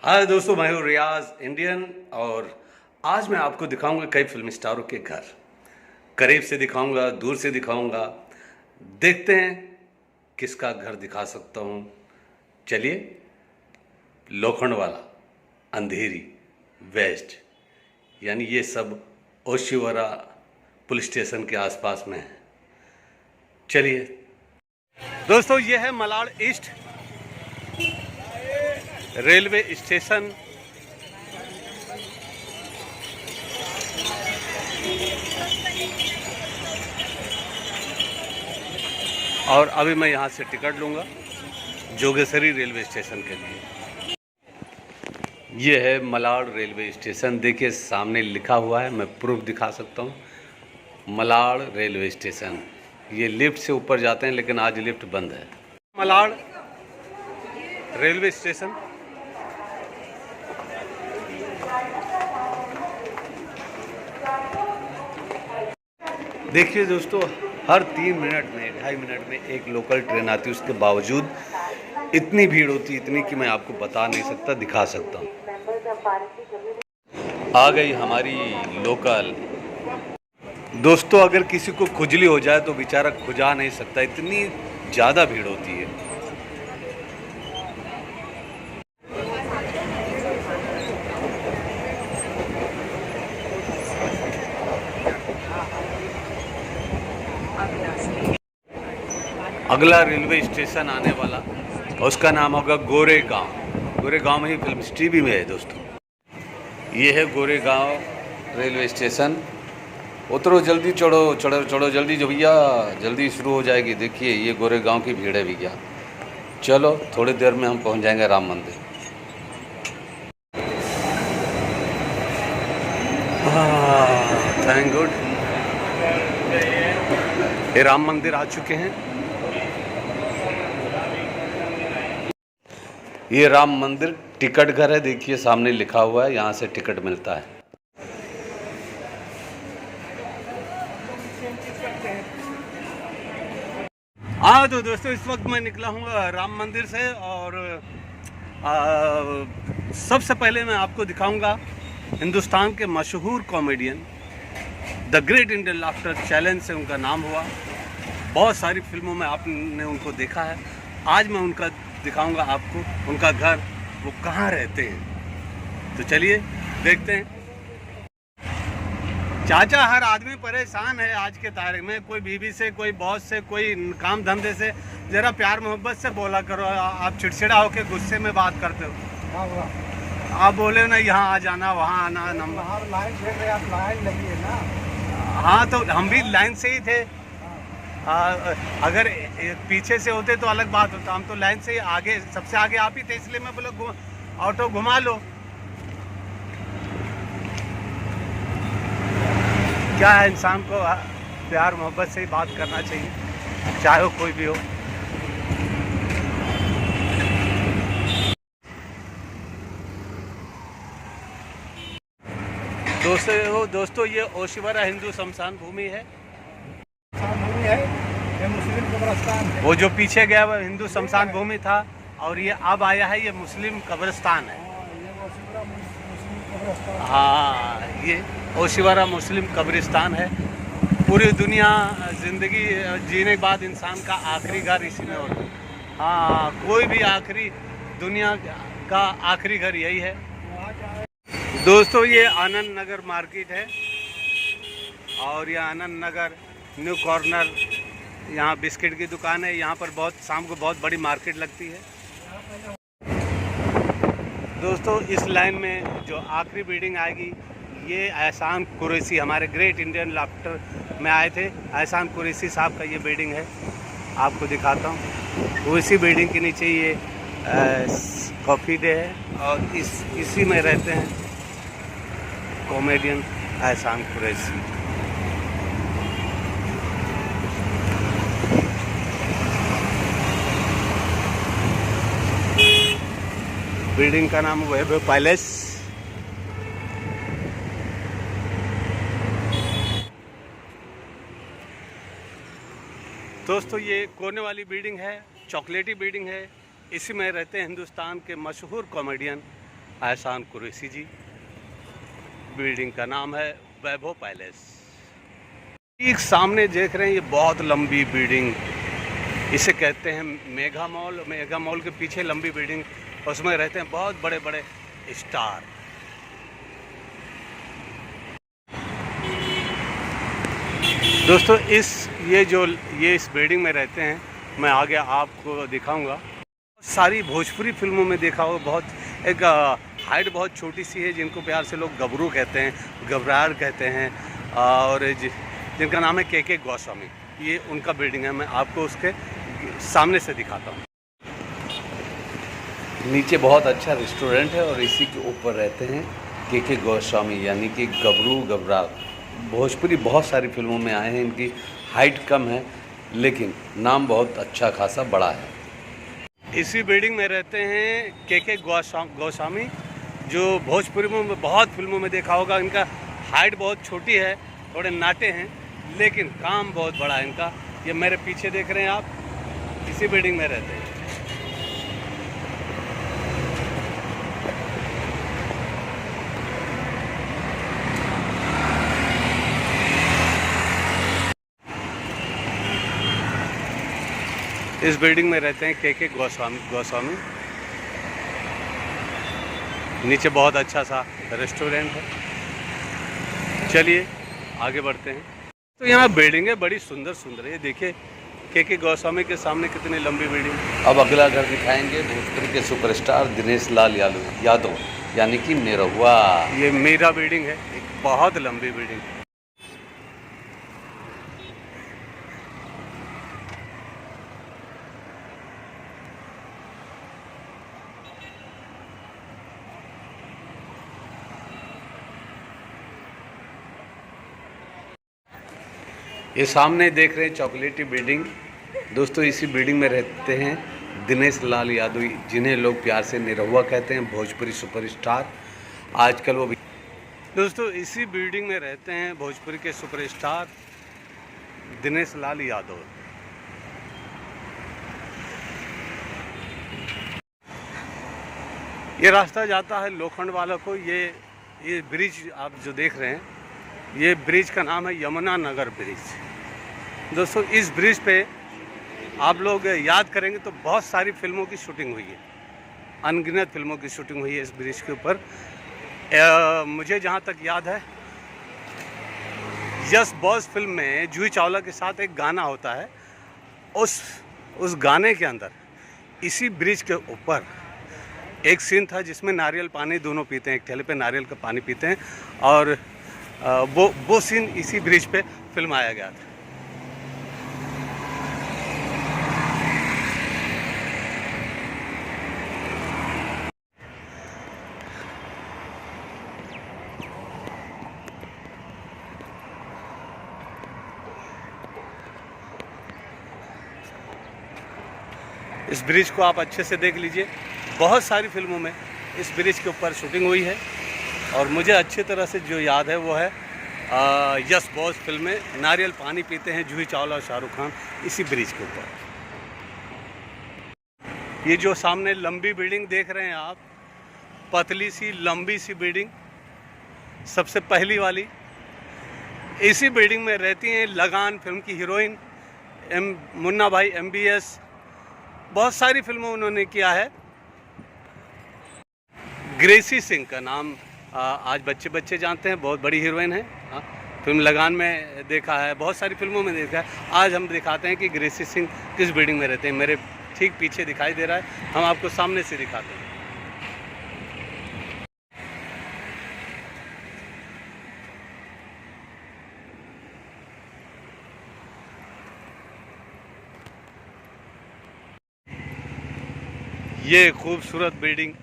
हाय दोस्तों, मैं हूँ रियाज इंडियन और आज मैं आपको दिखाऊंगा कई फिल्म स्टारों के घर। करीब से दिखाऊंगा, दूर से दिखाऊंगा। देखते हैं किसका घर दिखा सकता हूँ। चलिए, लोखंडवाला, अंधेरी, वेस्ट, यानी ये सब ओशिवरा पुलिस स्टेशन के आसपास में है। चलिए दोस्तों, ये है मलाड ईस्ट रेलवे स्टेशन। और अभी मैं यहाँ से टिकट लूँगा जोगेश्वरी रेलवे स्टेशन के लिए। ये है मलाड रेलवे स्टेशन। देखिए सामने लिखा हुआ है, मैं प्रूफ दिखा सकता हूँ। Malad railway station. ये लिफ्ट से ऊपर जाते हैं लेकिन आज लिफ्ट बंद है। Malad railway station. देखिए दोस्तों, हर 3 मिनट में 2.5 मिनट में एक लोकल ट्रेन आती है। उसके बावजूद इतनी भीड़ होती है, इतनी कि मैं आपको बता नहीं सकता, दिखा सकता हूँ। आ गई हमारी लोकल। दोस्तों, अगर किसी को खुजली हो जाए तो बेचारा खुजा नहीं सकता, इतनी ज़्यादा भीड़ होती है। अगला रेलवे स्टेशन आने वाला, उसका नाम होगा गोरेगांव। गोरेगांव में ही फिल्म सिटी भी में है दोस्तों। ये है गोरेगांव रेलवे स्टेशन। उतरो जल्दी, चढ़ो चढ़ो चढ़ो जल्दी जो भैया, जल्दी शुरू हो जाएगी। देखिए ये गोरेगांव की भीड़ है भैया। चलो थोड़ी देर में हम पहुंच जाएंगे राम मंदिर। थैंक गॉड, ये राम मंदिर आ चुके हैं। ये राम मंदिर टिकट घर है। देखिए सामने लिखा हुआ है, यहाँ से टिकट मिलता है। हाँ तो दोस्तों, इस वक्त मैं निकला हूँ राम मंदिर से और सबसे पहले मैं आपको दिखाऊंगा हिंदुस्तान के मशहूर comedian the great Indian laughter challenge से उनका नाम हुआ। बहुत सारी फिल्मों में आपने उनको देखा है। आज मैं उनका दिखाऊंगा आपको, उनका घर, वो कहाँ रहते हैं। तो चलिए देखते हैं। चाचा, हर आदमी परेशान है आज के तारीख में। कोई बीवी से, कोई बॉस से, कोई काम धंधे से। जरा प्यार मोहब्बत से बोला करो। आप चिड़चिड़ा होकर गुस्से में बात करते हो। आप बोले ना यहाँ आ जाना, वहाँ आना, नंबर लाइन छेड़ रहे, आप लाइन लगी है ना। हाँ तो हम भी लाइन से ही थे। अगर पीछे से होते तो अलग बात होता। हम तो लाइन से ही आगे, सबसे आगे आप ही थे, इसलिए मैं बोला ऑटो घुमा लो। क्या है, इंसान को प्यार मोहब्बत से ही बात करना चाहिए, चाहे वो कोई भी हो। दोस्तों ये ओशिवरा हिंदू शमशान भूमि है। ये मुस्लिम कब्रिस्तान है। वो जो पीछे गया वो हिंदू शमशान भूमि था और ये अब आया है, ये मुस्लिम कब्रिस्तान है। हाँ, ये ओशिवरा मुस्लिम कब्रिस्तान है। पूरी दुनिया ज़िंदगी जीने के बाद इंसान का आखिरी घर इसी में होता है। हाँ, कोई भी आखिरी, दुनिया का आखिरी घर यही है। दोस्तों ये आनंद नगर मार्केट है और ये आनंद नगर न्यू कॉर्नर, यहाँ बिस्किट की दुकान है। यहाँ पर बहुत शाम को बहुत बड़ी मार्केट लगती है। दोस्तों इस लाइन में जो आखिरी बिल्डिंग आएगी, ये एहसान कुरैशी, हमारे ग्रेट इंडियन लाफ्टर में आए थे, एहसान कुरैशी साहब का ये बिल्डिंग है। आपको दिखाता हूँ। उसी बिल्डिंग के नीचे ये कॉफ़ी डे है और इसी में रहते हैं कॉमेडियन एहसान कुरैशी। बिल्डिंग का नाम वैभव पैलेस। दोस्तों ये कोने वाली बिल्डिंग है, चॉकलेटी बिल्डिंग है। इसी में रहते हैं हिंदुस्तान के मशहूर कॉमेडियन एहसान कुरैशी जी। बिल्डिंग का नाम है वैभव पैलेस। ठीक सामने देख रहे हैं, ये बहुत लंबी बिल्डिंग, इसे कहते हैं मेगा मॉल। मेगा मॉल के पीछे लंबी बिल्डिंग, उसमें रहते हैं बहुत बड़े बड़े स्टार। दोस्तों ये इस बिल्डिंग में रहते हैं, मैं आगे आपको दिखाऊंगा। सारी भोजपुरी फिल्मों में देखा हो, बहुत एक हाइट बहुत छोटी सी है, जिनको प्यार से लोग गबरू कहते हैं, घबराहट कहते हैं, और जिनका नाम है के गोस्वामी। ये उनका बिल्डिंग है, मैं आपको उसके सामने से दिखाता हूँ। नीचे बहुत अच्छा रेस्टोरेंट है और इसी के ऊपर रहते हैं के गोस्वामी, यानी कि गबरू घबराहट। भोजपुरी बहुत सारी फिल्मों में आए हैं, इनकी हाइट कम है लेकिन नाम बहुत अच्छा खासा बड़ा है। इसी बिल्डिंग में रहते हैं के गोस्वामी, जो भोजपुरी में बहुत फिल्मों में देखा होगा। इनका हाइट बहुत छोटी है, थोड़े नाटे हैं, लेकिन काम बहुत बड़ा है इनका। ये मेरे पीछे देख रहे हैं आप, इसी बिल्डिंग में रहते हैं। इस बिल्डिंग में रहते हैं के गोस्वामी। नीचे बहुत अच्छा सा रेस्टोरेंट है। चलिए आगे बढ़ते हैं। तो यहाँ बिल्डिंगें बड़ी सुंदर सुंदर है, ये देखिए के गोस्वामी के सामने कितनी लंबी बिल्डिंग। अब अगला घर दिखाएंगे भोजपुरी के सुपरस्टार दिनेश लाल यादव, यानी कि निरहुआ। ये मीरा बिल्डिंग है, एक बहुत लंबी बिल्डिंग है। ये सामने देख रहे हैं चॉकलेटी बिल्डिंग। दोस्तों इसी बिल्डिंग में रहते हैं दिनेश लाल यादव, जिन्हें लोग प्यार से निरहुआ कहते हैं, भोजपुरी सुपरस्टार। आजकल वो भी दोस्तों इसी बिल्डिंग में रहते हैं भोजपुरी के सुपरस्टार दिनेश लाल यादव। ये रास्ता जाता है लोखंड वाला को। ये ब्रिज आप जो देख रहे हैं, ये ब्रिज का नाम है यमुना नगर ब्रिज। दोस्तों इस ब्रिज पे आप लोग याद करेंगे तो बहुत सारी फिल्मों की शूटिंग हुई है, अनगिनत फिल्मों की शूटिंग हुई है इस ब्रिज के ऊपर। मुझे जहाँ तक याद है, यस बॉस फिल्म में जूही चावला के साथ एक गाना होता है। उस गाने के अंदर इसी ब्रिज के ऊपर एक सीन था जिसमें नारियल पानी दोनों पीते हैं, एक ठेले पे नारियल का पानी पीते हैं, और वो सीन इसी ब्रिज पे फिल्माया गया था। इस ब्रिज को आप अच्छे से देख लीजिए, बहुत सारी फिल्मों में इस ब्रिज के ऊपर शूटिंग हुई है। और मुझे अच्छी तरह से जो याद है वो है यस बॉस फिल्म में नारियल पानी पीते हैं जूही चावला और शाहरुख खान, इसी ब्रिज के ऊपर। ये जो सामने लंबी बिल्डिंग देख रहे हैं आप, पतली सी लंबी सी बिल्डिंग, सबसे पहली वाली, इसी बिल्डिंग में रहती हैं लगान फिल्म की हीरोइन मुन्ना भाई MBS। बहुत सारी फिल्मों उन्होंने किया है। ग्रेसी सिंह का नाम आज बच्चे बच्चे जानते हैं, बहुत बड़ी हीरोइन है। फिल्म लगान में देखा है, बहुत सारी फिल्मों में देखा है। आज हम दिखाते हैं कि ग्रेसी सिंह किस बिल्डिंग में रहते हैं। मेरे ठीक पीछे दिखाई दे रहा है, हम आपको सामने से दिखाते हैं। ये खूबसूरत बिल्डिंग,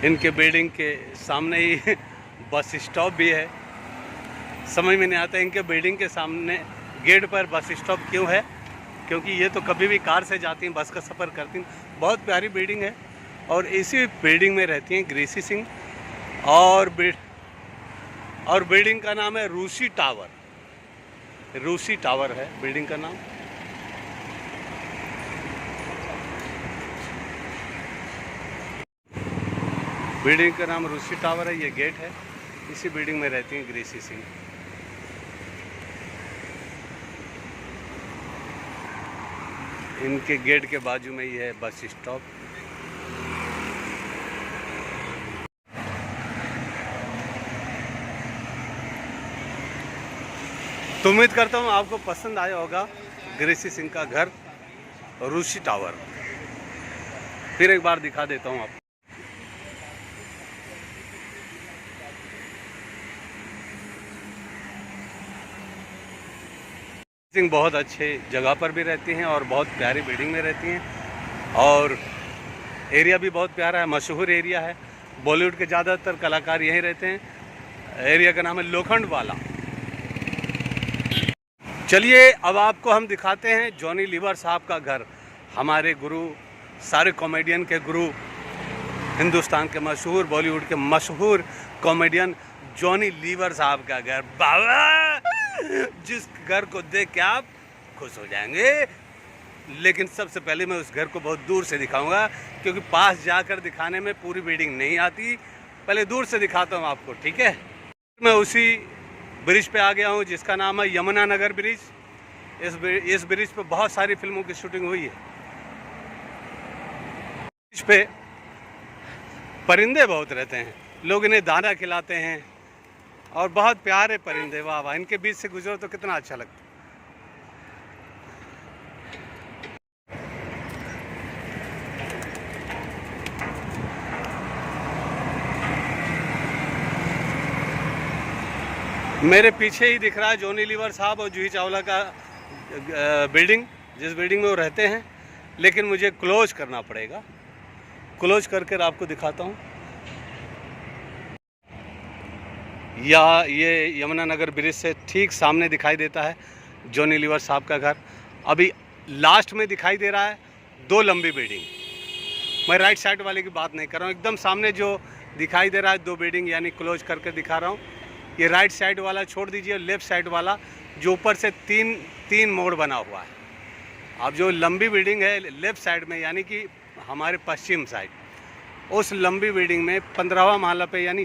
इनके बिल्डिंग के सामने ही बस स्टॉप भी है। समझ में नहीं आता इनके बिल्डिंग के सामने गेट पर बस स्टॉप क्यों है, क्योंकि ये तो कभी भी कार से जाती हैं, बस का सफ़र करती हैं। बहुत प्यारी बिल्डिंग है और इसी बिल्डिंग में रहती हैं ग्रेसी सिंह। और बिल्डिंग का नाम है रूसी टावर। रूसी टावर है बिल्डिंग का नाम। बिल्डिंग का नाम रूसी टावर है। ये गेट है, इसी बिल्डिंग में रहती हैं ग्रेसी सिंह। इनके गेट के बाजू में ही है बस स्टॉप। तो उम्मीद करता हूँ आपको पसंद आया होगा ग्रेसी सिंह का घर रूसी टावर। फिर एक बार दिखा देता हूँ आपको। सिंह बहुत अच्छे जगह पर भी रहती हैं और बहुत प्यारी बिल्डिंग में रहती हैं और एरिया भी बहुत प्यारा है, मशहूर एरिया है। बॉलीवुड के ज़्यादातर कलाकार यहीं रहते हैं। एरिया का नाम है लोखंड वाला। चलिए अब आपको हम दिखाते हैं जॉनी लीवर साहब का घर। हमारे गुरु, सारे कॉमेडियन के गुरु, हिंदुस्तान के मशहूर, बॉलीवुड के मशहूर कॉमेडियन जॉनी लीवर साहब का घर। बाबा, जिस घर को देख के आप खुश हो जाएंगे। लेकिन सबसे पहले मैं उस घर को बहुत दूर से दिखाऊंगा, क्योंकि पास जाकर दिखाने में पूरी बिल्डिंग नहीं आती। पहले दूर से दिखाता हूं आपको, ठीक है। मैं उसी ब्रिज पे आ गया हूं जिसका नाम है यमुना नगर ब्रिज। इस ब्रिज पे बहुत सारी फिल्मों की शूटिंग हुई है। इस पे परिंदे बहुत रहते हैं, लोग इन्हें दाना खिलाते हैं और बहुत प्यारे परिंदे। वाह वाह, इनके बीच से गुजरो तो कितना अच्छा लगता है। मेरे पीछे ही दिख रहा है जॉनी लीवर साहब और जूही चावला का बिल्डिंग, जिस बिल्डिंग में वो रहते हैं। लेकिन मुझे क्लोज करना पड़ेगा। क्लोज करके आपको दिखाता हूँ। ये यमुना नगर ब्रिज से ठीक सामने दिखाई देता है जॉनी लीवर साहब का घर। अभी लास्ट में दिखाई दे रहा है दो लंबी बिल्डिंग। मैं राइट साइड वाले की बात नहीं कर रहा हूँ, एकदम सामने जो दिखाई दे रहा है दो बिल्डिंग, यानी क्लोज करके दिखा रहा हूँ। ये राइट साइड वाला छोड़ दीजिए, लेफ़्ट साइड वाला जो ऊपर से तीन मोड़ बना हुआ है। अब जो लंबी बिल्डिंग है लेफ़्ट साइड में, यानी कि हमारे पश्चिम साइड, उस लंबी बिल्डिंग में 15वां माला पे, यानी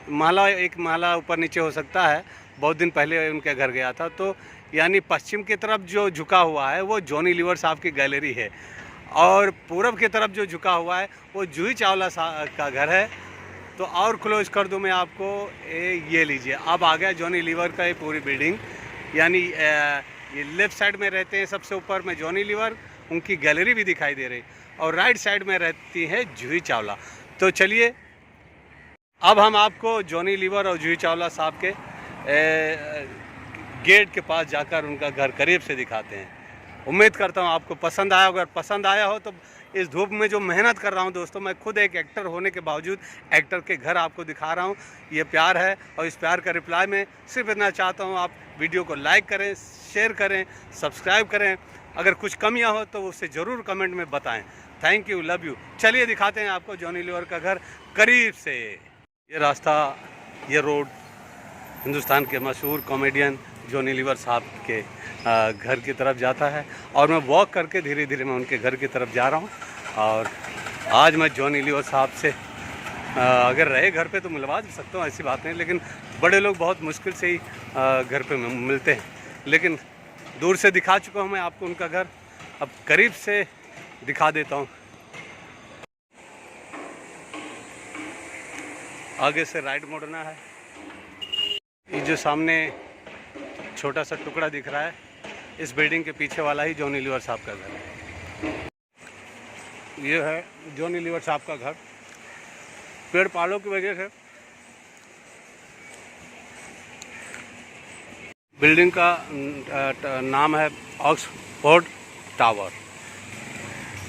एक माला ऊपर नीचे हो सकता है। बहुत दिन पहले उनके घर गया था, तो यानी पश्चिम की तरफ जो झुका हुआ है वो जॉनी लीवर साहब की गैलरी है, और पूरब की तरफ जो झुका हुआ है वो जूही चावला का घर है। तो और क्लोज कर दूं मैं आपको, ये लीजिए, अब आ गया जॉनी लीवर का ये पूरी बिल्डिंग। यानी ये लेफ़्ट साइड में रहते हैं सबसे ऊपर में जॉनी लीवर, उनकी गैलरी भी दिखाई दे रही, और राइट साइड में रहती है जूही चावला। तो चलिए अब हम आपको जॉनी लीवर और जूही चावला साहब के गेट के पास जाकर उनका घर करीब से दिखाते हैं। उम्मीद करता हूँ आपको पसंद आया होगा। अगर पसंद आया हो तो इस धूप में जो मेहनत कर रहा हूँ दोस्तों, मैं खुद एक एक्टर होने के बावजूद एक्टर के घर आपको दिखा रहा हूँ। ये प्यार है, और इस प्यार का रिप्लाई में सिर्फ इतना चाहता हूँ, आप वीडियो को लाइक करें, शेयर करें, सब्सक्राइब करें। अगर कुछ कमियाँ हो तो उससे ज़रूर कमेंट में बताएँ। Thank you, love you. चलिए दिखाते हैं आपको जॉनी लीवर का घर करीब से। ये रास्ता, ये रोड हिंदुस्तान के मशहूर कॉमेडियन जॉनी लीवर साहब के घर की तरफ जाता है, और मैं वॉक करके धीरे धीरे मैं उनके घर की तरफ जा रहा हूँ। और आज मैं जॉनी लीवर साहब से अगर रहे घर पे तो मिलवा भी सकता हूँ, ऐसी बात नहीं। लेकिन बड़े लोग बहुत मुश्किल से ही घर पे मिलते हैं। लेकिन दूर से दिखा चुका हूँ मैं आपको उनका घर, अब करीब से दिखा देता हूँ। आगे से राइट मोड़ना है। ये जो सामने छोटा सा टुकड़ा दिख रहा है, इस बिल्डिंग के पीछे वाला ही जॉनी लीवर साहब का घर है। ये है जॉनी लीवर साहब का घर। पेड़ पालों की वजह से बिल्डिंग का नाम है ऑक्सफोर्ड टावर।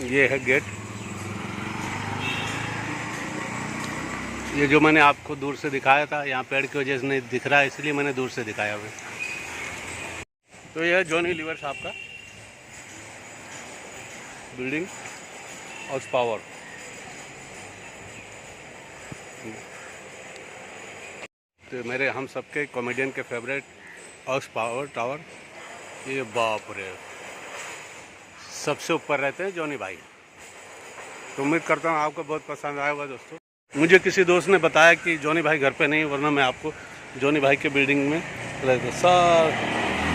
ये है गेट। ये जो मैंने आपको दूर से दिखाया था, यहाँ पेड़ की वजह से नहीं दिख रहा है, इसलिए मैंने दूर से दिखाया हुआ। तो यह है जॉनी लीवर साहब का बिल्डिंग ऑक्सपावर। तो मेरे हम सबके कॉमेडियन के फेवरेट ऑक्सपावर टावर। ये बाप रे, सबसे ऊपर रहते हैं जॉनी भाई। तो उम्मीद करता हूँ आपको बहुत पसंद आया होगा दोस्तों। मुझे किसी दोस्त ने बताया कि जॉनी भाई घर पे नहीं, वरना मैं आपको जॉनी भाई के बिल्डिंग में रहता। सर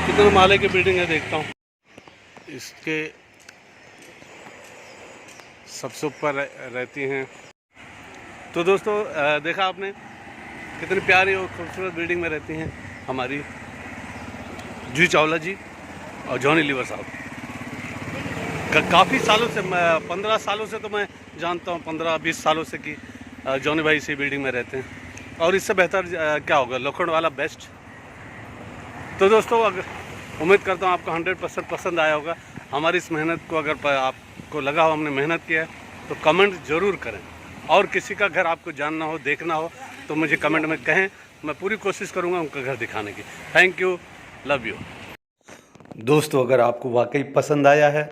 कितने माले की बिल्डिंग है देखता हूँ। इसके सबसे ऊपर रहती हैं। तो दोस्तों देखा आपने कितनी प्यारी और खूबसूरत बिल्डिंग में रहती हैं हमारी जूही चावला जी और जॉनी लीवर साहब। काफ़ी सालों से, 15 सालों से तो मैं जानता हूँ, 15-20 सालों से कि जॉनी भाई इसी बिल्डिंग में रहते हैं, और इससे बेहतर क्या होगा, लोखंड वाला बेस्ट। तो दोस्तों अगर उम्मीद करता हूँ आपको 100% पसंद आया होगा हमारी इस मेहनत को। अगर आपको लगा हो हमने मेहनत किया है तो कमेंट ज़रूर करें, और किसी का घर आपको जानना हो, देखना हो तो मुझे कमेंट में कहें, मैं पूरी कोशिश करूँगा उनका घर दिखाने की। Thank you, love you. दोस्तों अगर आपको वाकई पसंद आया है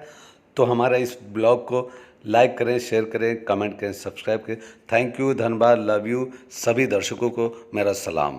तो हमारा इस ब्लॉग को लाइक करें, शेयर करें, कमेंट करें, सब्सक्राइब करें। थैंक यू, धन्यवाद, लव यू। सभी दर्शकों को मेरा सलाम।